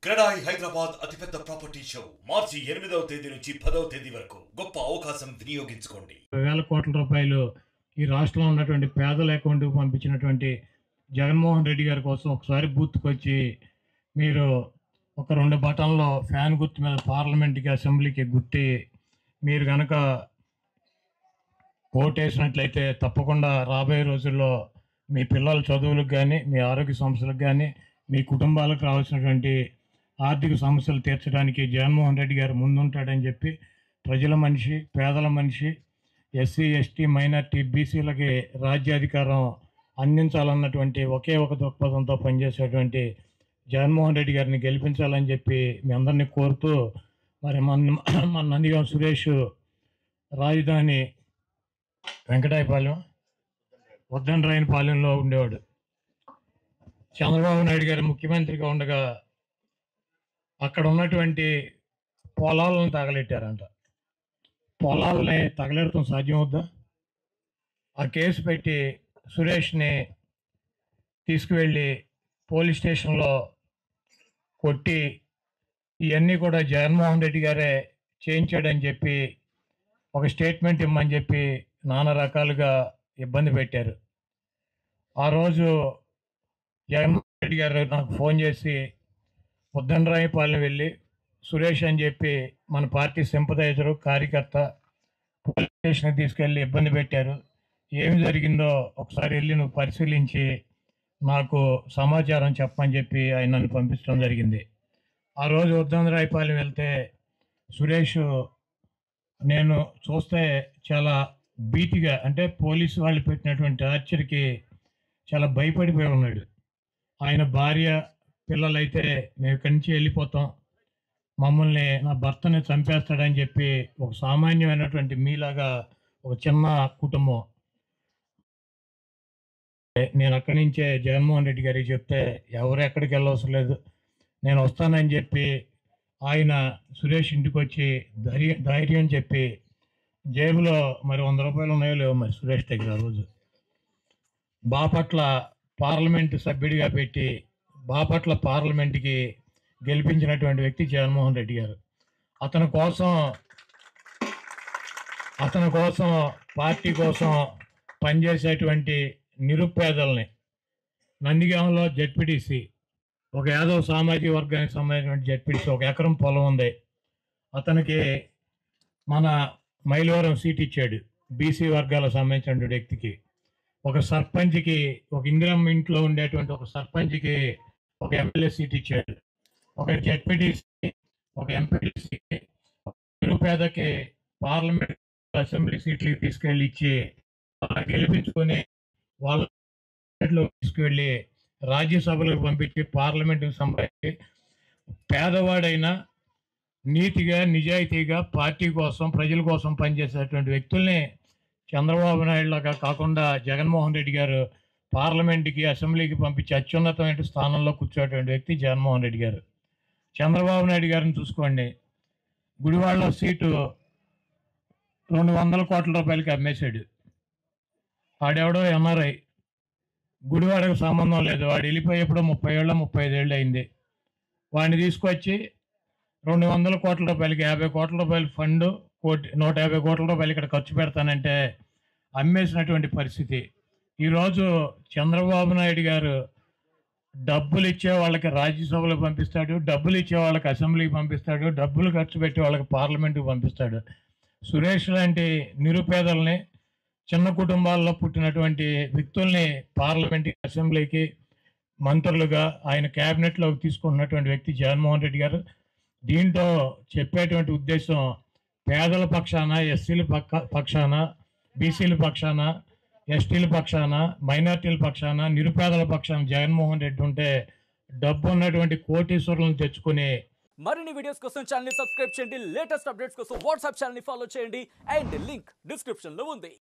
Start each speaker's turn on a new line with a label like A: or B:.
A: క్రెడాయి హైదరాబాద్ అతిపెద్ద property show మార్చి 8వ తేదీ నుంచి 10వ తేదీ వరకు గొప్ప అవకాశం వినియోగించుకోండి.
B: వేల కోట్ల రూపాయలు ఈ రాష్ట్రంలో ఉన్నటువంటి పేదల అకౌంట్కి పంపించినటువంటి జగన్మోహన్ రెడ్డి గారి కోసం ఒకసారి బూత్కి వచ్చి మీరు ఒక 2 బటన్లో ఫ్యాన్ గుర్తు మీద పార్లమెంట్కి అసెంబ్లీకి గుర్తి మీరు కనుక ఓటేసినట్లయితే తప్పకుండా రాబోయే రోజుల్లో మీ పిల్లల చదువులకు కానీ మీ ఆరోగ్య సమస్యలకు కానీ మీ కుటుంబాలకు రావాల్సినటువంటి ఆర్థిక సమస్యలు తీర్చడానికి జగన్మోహన్ రెడ్డి గారు ముందుంటాడని చెప్పి ప్రజల మనిషి, పేదల మనిషి, ఎస్సీ, ఎస్టీ, మైనార్టీ, బీసీలకి రాజ్యాధికారం అందించాలన్నటువంటి ఒకే ఒక దృక్పథంతో పనిచేసేటువంటి జగన్మోహన్ రెడ్డి గారిని గెలిపించాలని చెప్పి మీ అందరినీ కోరుతూ మరి మన నందిగాం సురేష్ రాజధాని వెంకటాయపాలెం ఉద్దండరాయనపాలెంలో ఉండేవాడు. చంద్రబాబు నాయుడు గారు ముఖ్యమంత్రిగా ఉండగా అక్కడ ఉన్నటువంటి పొలాలను తగలెట్టారంట. పొలాలని తగలెడటం సాధ్యమవుద్దా? ఆ కేసు పెట్టి సురేష్ని తీసుకువెళ్ళి పోలీస్ స్టేషన్లో కొట్టి ఇవన్నీ కూడా జగన్మోహన్ రెడ్డి గారే చేయించాడని చెప్పి ఒక స్టేట్మెంట్ ఇమ్మని చెప్పి నానా రకాలుగా ఇబ్బంది పెట్టారు. ఆ రోజు జగన్మోహన్ రెడ్డి గారు నాకు ఫోన్ చేసి ఉద్దండరాయపాలెం వెళ్ళి సురేష్ అని చెప్పి మన పార్టీ సింపథైజరు, కార్యకర్త పోలీస్ స్టేషన్కి తీసుకెళ్ళి ఇబ్బంది పెట్టారు, ఏమి జరిగిందో ఒకసారి వెళ్ళి నువ్వు పరిశీలించి నాకు సమాచారం చెప్పమని చెప్పి ఆయన నన్ను పంపించడం జరిగింది. ఆ రోజు ఉద్దండరాయపాలెం వెళ్తే సురేష్ నేను చూస్తే చాలా భీతిగా, అంటే పోలీసు వాళ్ళు పెట్టినటువంటి టార్చర్కి చాలా భయపడిపోయి ఉన్నాడు. ఆయన భార్య, పిల్లలైతే మేము ఇక్కడి నుంచి వెళ్ళిపోతాం, మమ్మల్ని నా భర్తని చంపేస్తాడని చెప్పి ఒక సామాన్యమైనటువంటి మీలాగా ఒక చిన్న కుటుంబం. నేను అక్కడి నుంచే జగన్మోహన్ రెడ్డి గారికి చెప్తే ఎవరు ఎక్కడికి వెళ్ళవసరం లేదు, నేను వస్తానని చెప్పి ఆయన సురేష్ ఇంటికి వచ్చి ధైర్యం చెప్పి జేబులో మరి 100 రూపాయలు ఉన్నాయో లేవో మరి సురేష్ దగ్గర ఆ రోజు బాపట్ల పార్లమెంటు సభ్యుడిగా పెట్టి బాపట్ల పార్లమెంట్కి గెలిపించినటువంటి వ్యక్తి జగన్మోహన్ రెడ్డి గారు. అతని కోసం పార్టీ కోసం పనిచేసేటువంటి నిరుపేదల్ని నందిగాంలో జెడ్పీటీసీ, ఒక యాదవ్ సామాజిక వర్గానికి సంబంధించినటువంటి జెడ్పీటీసీ, 1 ఎకరం పొలం ఉంది, అతనికి మన మైలవరం సీట్ ఇచ్చాడు. బీసీ వర్గాలకు సంబంధించినటువంటి వ్యక్తికి, ఒక సర్పంచ్కి, ఒక ఇందిరమ్మ ఇంట్లో ఉండేటువంటి ఒక సర్పంచ్కి ఒక ఎమ్మెల్యే సీట్ ఇచ్చాడు, ఒక జెడ్పీటీసీ, ఒక ఎంపీటీసీకి, నిరుపేదకి పార్లమెంట్ అసెంబ్లీ సీట్లకి తీసుకెళ్ళి ఇచ్చి గెలిపించుకొని వాళ్ళలో తీసుకువెళ్ళి రాజ్యసభలకు పంపించి పార్లమెంటుకు సంబంధించి పేదవాడైనా నీతిగా, నిజాయితీగా పార్టీ కోసం, ప్రజల కోసం పనిచేసేటువంటి వ్యక్తుల్ని చంద్రబాబు నాయుడులాగా కాకుండా జగన్మోహన్ రెడ్డి గారు పార్లమెంట్కి, అసెంబ్లీకి పంపించి అత్యున్నతమైన స్థానంలో కూర్చోటువంటి వ్యక్తి జగన్మోహన్ రెడ్డి గారు. చంద్రబాబు నాయుడు గారిని చూసుకోండి, గుడివాడలో సీటు 200 కోట్ల రూపాయలకి అమ్మేశాడు. వాడెవడో ఎన్ఆర్ఐ, గుడివాడకు సంబంధం లేదు, వాడు వెళ్ళిపోయేప్పుడు 30 ఏళ్ళు 35 ఏళ్ళు అయింది. వాడిని తీసుకొచ్చి 200 కోట్ల రూపాయలకి 50 కోట్ల రూపాయల ఫండ్, 150 కోట్ల రూపాయలు ఇక్కడ ఖర్చు పెడతానంటే అమ్మేసినటువంటి పరిస్థితి. ఈరోజు చంద్రబాబు నాయుడు గారు డబ్బులు ఇచ్చే వాళ్ళకి రాజ్యసభలో పంపిస్తాడు, డబ్బులు ఇచ్చే వాళ్ళకి అసెంబ్లీకి పంపిస్తాడు, డబ్బులు ఖర్చు పెట్టే వాళ్ళకి పార్లమెంటుకి పంపిస్తాడు. సురేష్ లాంటి నిరుపేదల్ని, చిన్న కుటుంబాల్లో పుట్టినటువంటి వ్యక్తుల్ని పార్లమెంట్కి, అసెంబ్లీకి మంత్రులుగా ఆయన క్యాబినెట్లోకి తీసుకున్నటువంటి వ్యక్తి జగన్మోహన్ రెడ్డి గారు. దీంట్లో చెప్పేటువంటి ఉద్దేశం పేదల పక్షాన, ఎస్సీల పక్షాన, బీసీల పక్షాన, ఎస్టీల పక్షాన, మైనార్టీల పక్షాన, నిరుపేదల పక్షాన జగన్మోహన్ రెడ్డి ఉంటే డబ్బు ఉన్నటువంటి కోటీశ్వరులను తెచ్చుకుని
C: మరిన్ని వీడియోస్ కోసం ఛానల్ ని సబ్స్క్రైబ్ చేయండి, లేటెస్ట్ అప్డేట్స్ కోసం వాట్సాప్ ఛానల్ ని ఫాలో చేయండి అండ్ లింక్ డిస్క్రిప్షన్ లో ఉంది.